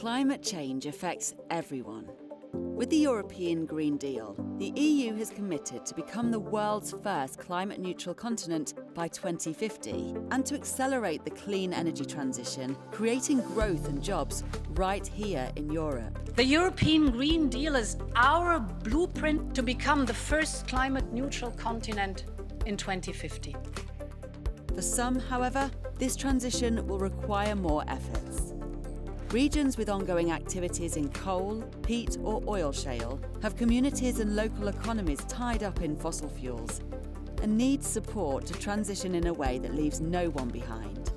Climate change affects everyone. With the European Green Deal, the EU has committed to become the world's first climate-neutral continent by 2050 and to accelerate the clean energy transition, creating growth and jobs right here in Europe. The European Green Deal is our blueprint to become the first climate-neutral continent in 2050. For some, however, this transition will require more efforts. Regions with ongoing activities in coal, peat or oil shale have communities and local economies tied up in fossil fuels and need support to transition in a way that leaves no one behind.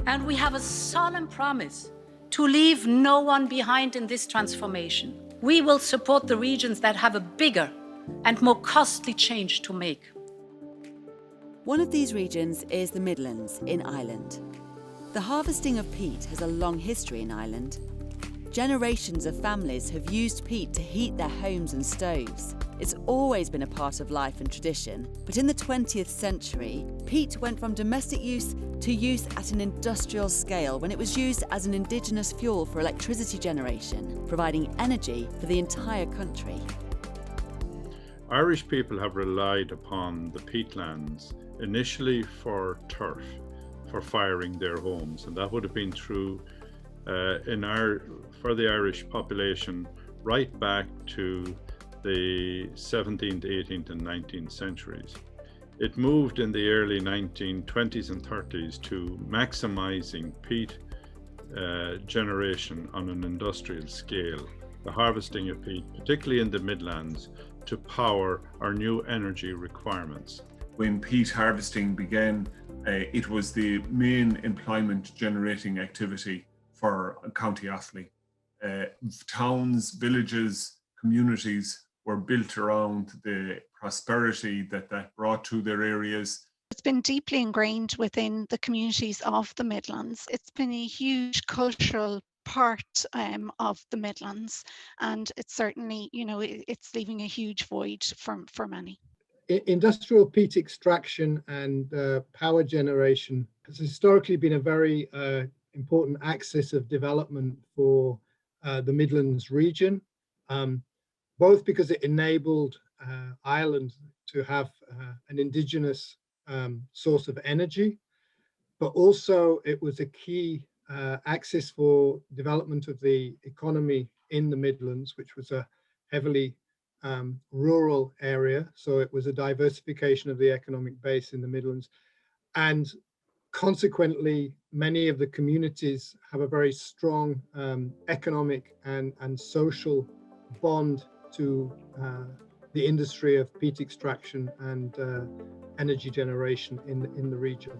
And we have a solemn promise to leave no one behind in this transformation. We will support the regions that have a bigger and more costly change to make. One of these regions is the Midlands in Ireland. The harvesting of peat has a long history in Ireland. Generations of families have used peat to heat their homes and stoves. It's always been a part of life and tradition, but in the 20th century, peat went from domestic use to use at an industrial scale when it was used as an indigenous fuel for electricity generation, providing energy for the entire country. Irish people have relied upon the peatlands initially for turf, for firing their homes, and that would have been true for the Irish population right back to the 17th, 18th and 19th centuries. It moved in the early 1920s and 30s to maximising peat generation on an industrial scale, the harvesting of peat, particularly in the Midlands, to power our new energy requirements. When peat harvesting began, it was the main employment generating activity for County Offaly. Towns, villages, communities were built around the prosperity that brought to their areas. It's been deeply ingrained within the communities of the Midlands. It's been a huge cultural part of the Midlands, and it's certainly, it's leaving a huge void for many. Industrial peat extraction and power generation has historically been a very important axis of development for the Midlands region, both because it enabled Ireland to have an indigenous source of energy, but also it was a key axis for development of the economy in the Midlands, which was a heavily rural area. So it was a diversification of the economic base in the Midlands. And consequently, many of the communities have a very strong economic and social bond to the industry of peat extraction and energy generation in the region.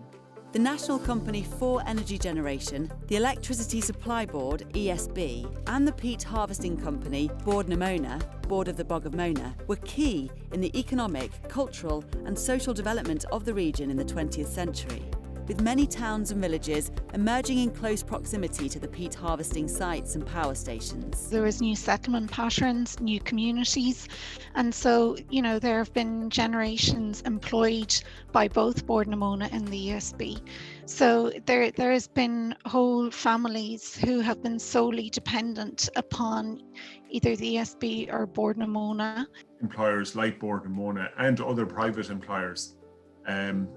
The National Company for Energy Generation, the Electricity Supply Board, ESB, and the Peat Harvesting Company, Board Namona, Board of the Bog of Mona, were key in the economic, cultural and social development of the region in the 20th century, with many towns and villages emerging in close proximity to the peat harvesting sites and power stations. There was new settlement patterns, new communities, and so, there have been generations employed by both Board Namona and the ESB. So there has been whole families who have been solely dependent upon either the ESB or Board Namona. Employers like Board Namona and other private employers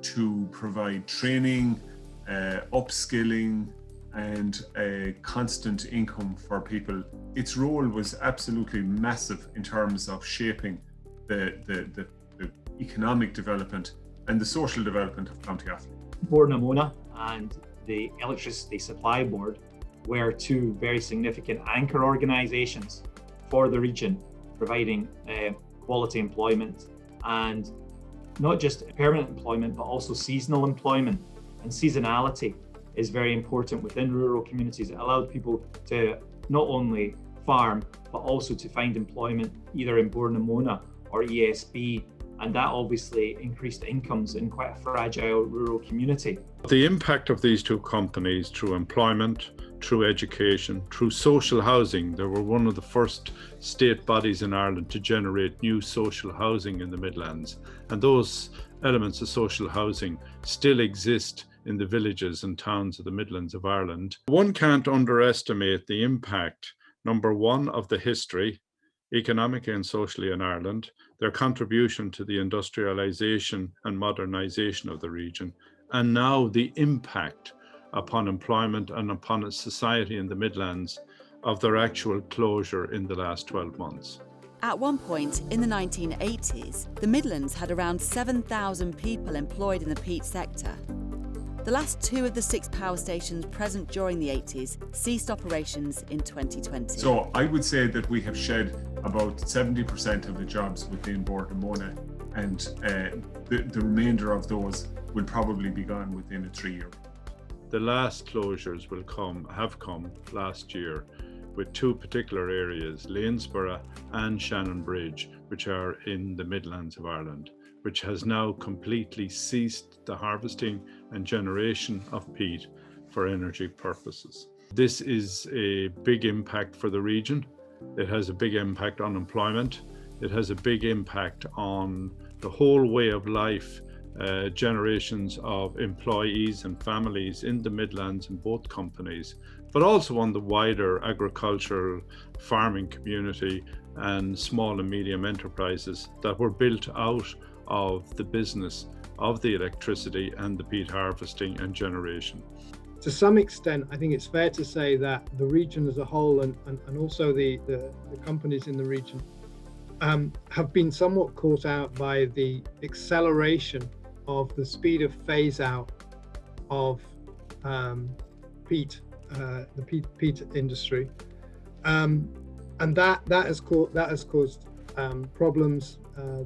to provide training, upskilling and a constant income for people. Its role was absolutely massive in terms of shaping the economic development and the social development of County Offaly. Board Namona and the Electricity Supply Board were two very significant anchor organisations for the region, providing quality employment, and not just permanent employment, but also seasonal employment. And seasonality is very important within rural communities. It allowed people to not only farm, but also to find employment either in Board Namona or ESB. And that obviously increased incomes in quite a fragile rural community. The impact of these two companies through employment, through education, through social housing. They were one of the first state bodies in Ireland to generate new social housing in the Midlands. And those elements of social housing still exist in the villages and towns of the Midlands of Ireland. One can't underestimate the impact, number one, of the history, economically and socially in Ireland, their contribution to the industrialisation and modernisation of the region, and now the impact upon employment and upon a society in the Midlands of their actual closure in the last 12 months. At one point in the 1980s, the Midlands had around 7,000 people employed in the peat sector. The last 2 of the 6 power stations present during the 80s ceased operations in 2020. So I would say that we have shed about 70% of the jobs within Bord na Móna, and the remainder of those will probably be gone within a 3-year. The last closures have come last year, with 2 particular areas, Lanesborough and Shannon Bridge, which are in the Midlands of Ireland, which has now completely ceased the harvesting and generation of peat for energy purposes. This is a big impact for the region. It has a big impact on employment. It has a big impact on the whole way of life, generations of employees and families in the Midlands in both companies, but also on the wider agricultural farming community and small and medium enterprises that were built out of the business of the electricity and the peat harvesting and generation. To some extent, I think it's fair to say that the region as a whole and also the companies in the region have been somewhat caught out by the acceleration of the speed of phase out of peat, the peat industry, and that has caused problems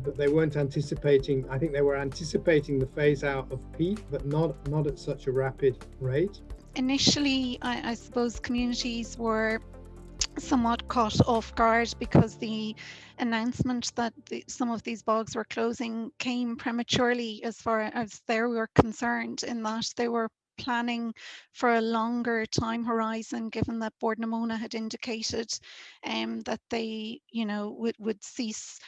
that they weren't anticipating. I think they were anticipating the phase out of peat, but not at such a rapid rate. Initially, I suppose communities were somewhat caught off guard because the announcement that some of these bogs were closing came prematurely as far as they were concerned, in that they were planning for a longer time horizon, given that Bord na Móna had indicated that they, would cease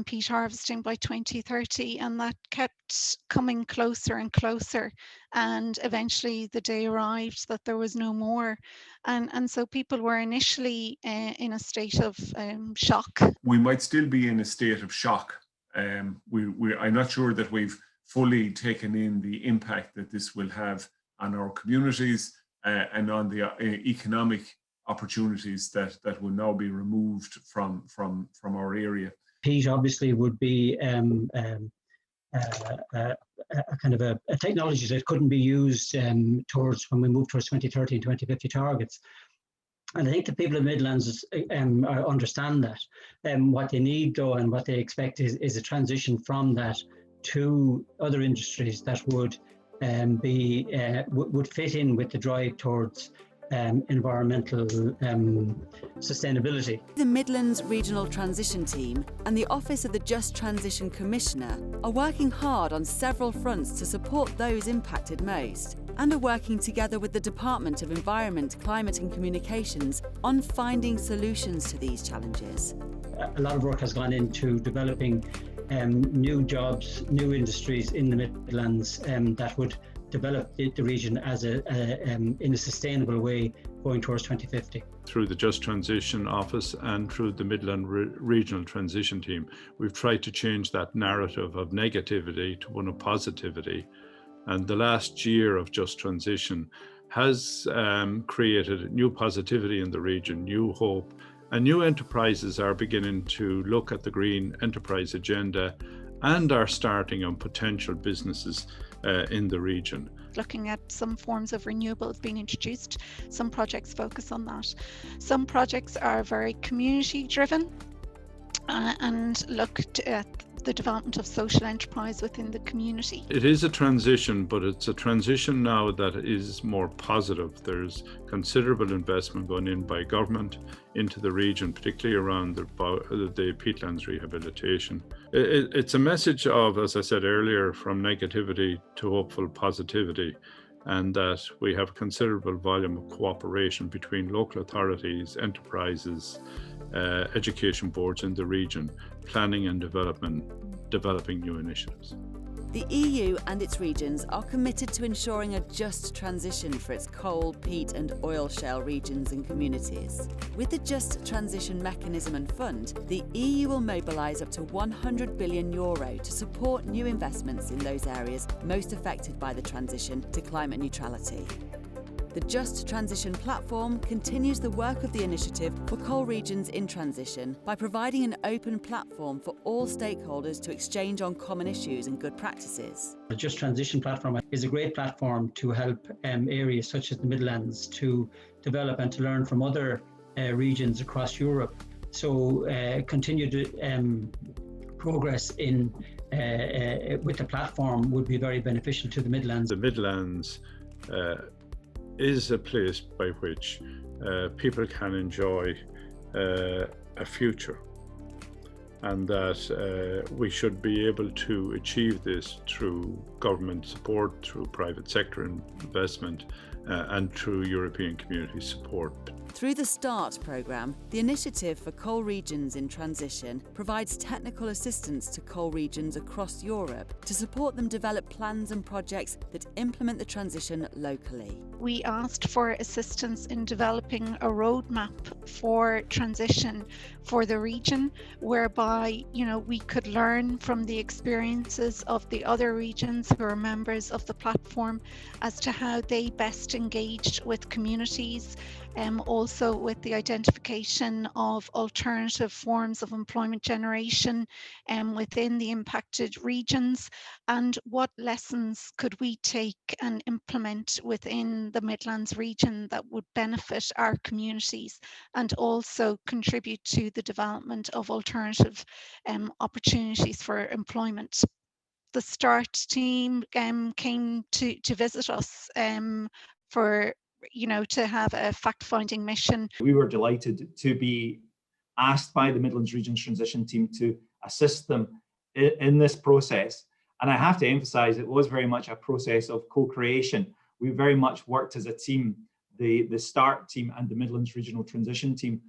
peat harvesting by 2030, and that kept coming closer and closer, and eventually the day arrived that there was no more, and so people were initially in a state of shock. We might still be in a state of shock. I'm not sure that we've fully taken in the impact that this will have on our communities and on the economic opportunities that will now be removed from our area. Peat obviously would be a kind of a technology that couldn't be used towards when we move towards 2030 and 2050 targets. And I think the people of Midlands understand that. What they need, though, and what they expect is a transition from that to other industries that would fit in with the drive towards environmental sustainability. The Midlands Regional Transition Team and the Office of the Just Transition Commissioner are working hard on several fronts to support those impacted most, and are working together with the Department of Environment, Climate and Communications on finding solutions to these challenges. A lot of work has gone into developing new jobs, new industries in the Midlands that would develop the region as in a sustainable way going towards 2050. Through the Just Transition Office and through the Midlands Regional Transition Team, we've tried to change that narrative of negativity to one of positivity. And the last year of Just Transition has created new positivity in the region, new hope, and new enterprises are beginning to look at the green enterprise agenda and are starting on potential businesses in the region. Looking at some forms of renewables being introduced, some projects focus on that. Some projects are very community driven and look at the development of social enterprise within the community. It is a transition, but it's a transition now that is more positive. There's considerable investment going in by government into the region, particularly around the peatlands rehabilitation. It's a message of, as I said earlier, from negativity to hopeful positivity, and that we have a considerable volume of cooperation between local authorities, enterprises, education boards in the region, planning and developing new initiatives. The EU and its regions are committed to ensuring a just transition for its coal, peat and oil shale regions and communities. With the Just Transition Mechanism and Fund, the EU will mobilise up to €100 billion to support new investments in those areas most affected by the transition to climate neutrality. The Just Transition platform continues the work of the initiative for coal regions in transition by providing an open platform for all stakeholders to exchange on common issues and good practices. The Just Transition platform is a great platform to help areas such as the Midlands to develop and to learn from other regions across Europe. So continued progress in with the platform would be very beneficial to the Midlands. The Midlands is a place by which people can enjoy a future, and that we should be able to achieve this through government support, through private sector investment, and through European community support. Through the START programme, the Initiative for Coal Regions in Transition provides technical assistance to coal regions across Europe to support them develop plans and projects that implement the transition locally. We asked for assistance in developing a roadmap for transition for the region, whereby, we could learn from the experiences of the other regions who are members of the platform as to how they best engaged with communities, also with the identification of alternative forms of employment generation within the impacted regions, and what lessons could we take and implement within the Midlands region that would benefit our communities and also contribute to the development of alternative opportunities for employment. The START team came to visit us for to have a fact-finding mission. We were delighted to be asked by the Midlands Regional Transition Team to assist them in this process. And I have to emphasise, it was very much a process of co-creation. We very much worked as a team. The START team and the Midlands Regional Transition Team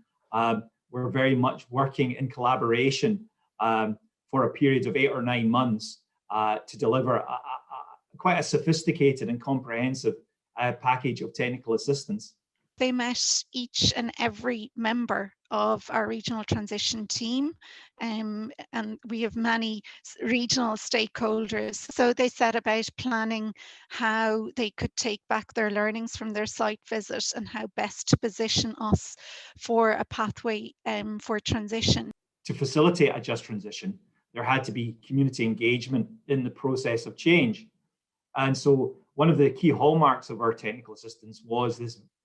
were very much working in collaboration for a period of 8 or 9 months to deliver quite a sophisticated and comprehensive package of technical assistance. They met each and every member of our regional transition team, and we have many regional stakeholders. So they set about planning how they could take back their learnings from their site visit and how best to position us for a pathway for transition. To facilitate a just transition, there had to be community engagement in the process of change. And so one of the key hallmarks of our technical assistance was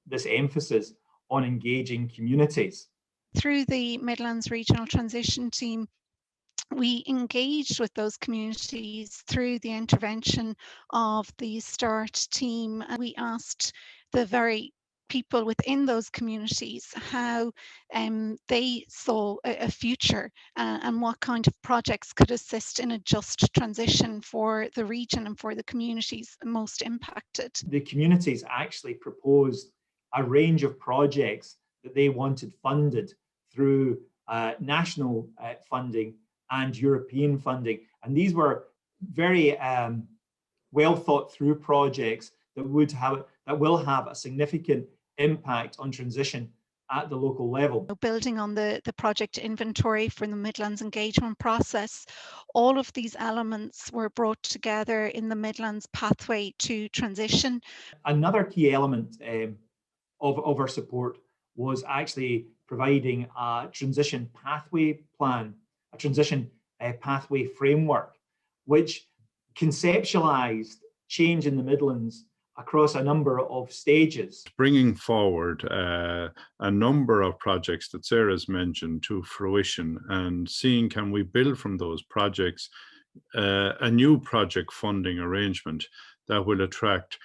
this emphasis on engaging communities. Through the Midlands Regional Transition Team, we engaged with those communities through the intervention of the START team. And we asked the very people within those communities how they saw a future and what kind of projects could assist in a just transition for the region and for the communities most impacted. The communities actually proposed a range of projects that they wanted funded through national funding and European funding. And these were very well thought through projects that will have a significant impact on transition at the local level. Building on the project inventory for the Midlands engagement process, all of these elements were brought together in the Midlands pathway to transition. Another key element of our support was actually providing a transition pathway plan, a transition pathway framework, which conceptualized change in the Midlands across a number of stages. Bringing forward a number of projects that Sarah's mentioned to fruition and seeing can we build from those projects a new project funding arrangement that will attract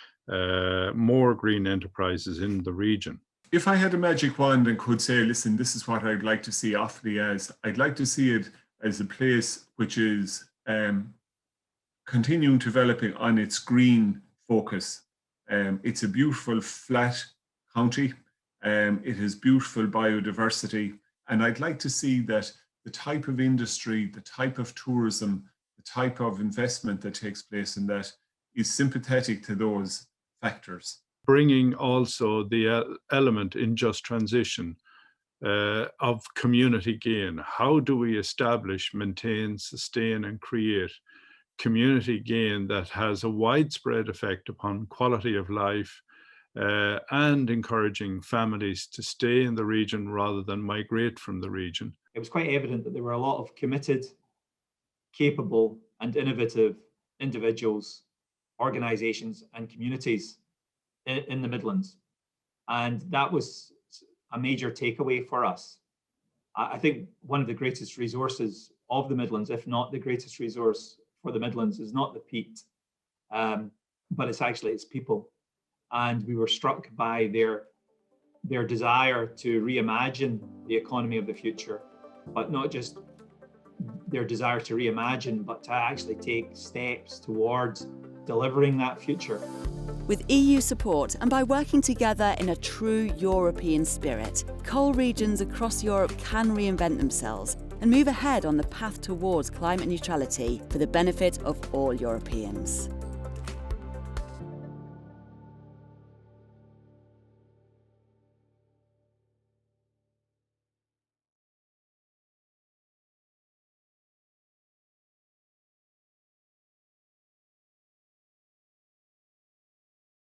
more green enterprises in the region. If I had a magic wand and could say, listen, this is what I'd like to see Offaly as, I'd like to see it as a place which is continuing developing on its green focus. It's a beautiful flat county. It has beautiful biodiversity. And I'd like to see that the type of industry, the type of tourism, the type of investment that takes place in that is sympathetic to those factors. Bringing also the element in just transition of community gain. How do we establish, maintain, sustain, and create community gain that has a widespread effect upon quality of life and encouraging families to stay in the region rather than migrate from the region? It was quite evident that there were a lot of committed, capable, and innovative individuals, organisations, and communities in the Midlands. And that was a major takeaway for us. I think one of the greatest resources of the Midlands, if not the greatest resource for the Midlands, is not the peat, but it's people. And we were struck by their desire to reimagine the economy of the future, but not just their desire to reimagine, but to actually take steps towards delivering that future. With EU support and by working together in a true European spirit, coal regions across Europe can reinvent themselves and move ahead on the path towards climate neutrality for the benefit of all Europeans.